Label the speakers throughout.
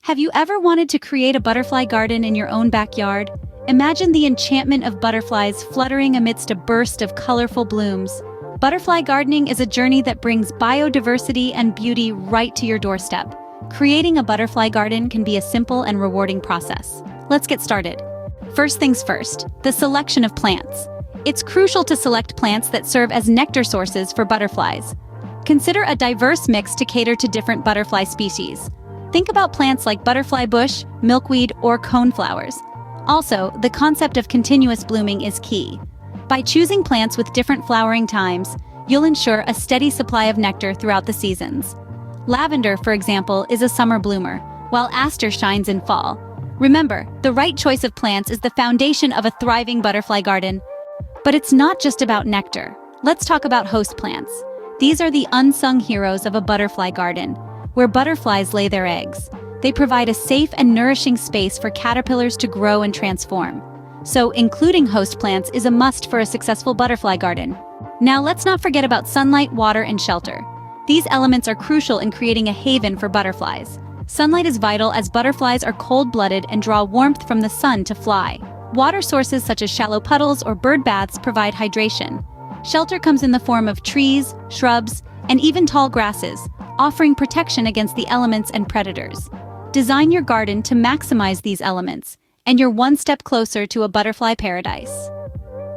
Speaker 1: Have you ever wanted to create a butterfly garden in your own backyard? Imagine the enchantment of butterflies fluttering amidst a burst of colorful blooms. Butterfly gardening is a journey that brings biodiversity and beauty right to your doorstep. Creating a butterfly garden can be a simple and rewarding process. Let's get started. First things first, the selection of plants. It's crucial to select plants that serve as nectar sources for butterflies. Consider a diverse mix to cater to different butterfly species. Think about plants like butterfly bush, milkweed, or coneflowers. Also, the concept of continuous blooming is key. By choosing plants with different flowering times, you'll ensure a steady supply of nectar throughout the seasons. Lavender, for example, is a summer bloomer, while aster shines in fall. Remember, the right choice of plants is the foundation of a thriving butterfly garden. But it's not just about nectar. Let's talk about host plants. These are the unsung heroes of a butterfly garden, where butterflies lay their eggs. They provide a safe and nourishing space for caterpillars to grow and transform. So, including host plants is a must for a successful butterfly garden. Now, let's not forget about sunlight, water, and shelter. These elements are crucial in creating a haven for butterflies. Sunlight is vital as butterflies are cold-blooded and draw warmth from the sun to fly. Water sources such as shallow puddles or bird baths provide hydration. Shelter comes in the form of trees, shrubs, and even tall grasses, offering protection against the elements and predators. Design your garden to maximize these elements, and you're one step closer to a butterfly paradise.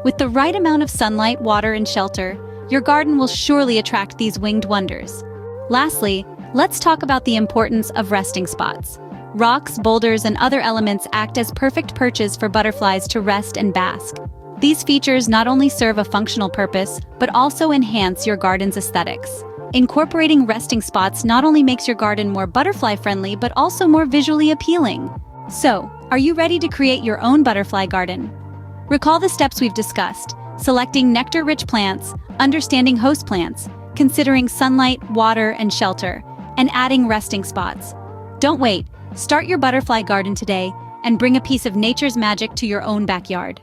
Speaker 1: With the right amount of sunlight, water, and shelter, your garden will surely attract these winged wonders. Lastly, let's talk about the importance of resting spots. Rocks, boulders, and other elements act as perfect perches for butterflies to rest and bask. These features not only serve a functional purpose, but also enhance your garden's aesthetics. Incorporating resting spots not only makes your garden more butterfly-friendly, but also more visually appealing. So, are you ready to create your own butterfly garden? Recall the steps we've discussed: selecting nectar-rich plants, understanding host plants, considering sunlight, water, and shelter, and adding resting spots. Don't wait. Start your butterfly garden today and bring a piece of nature's magic to your own backyard.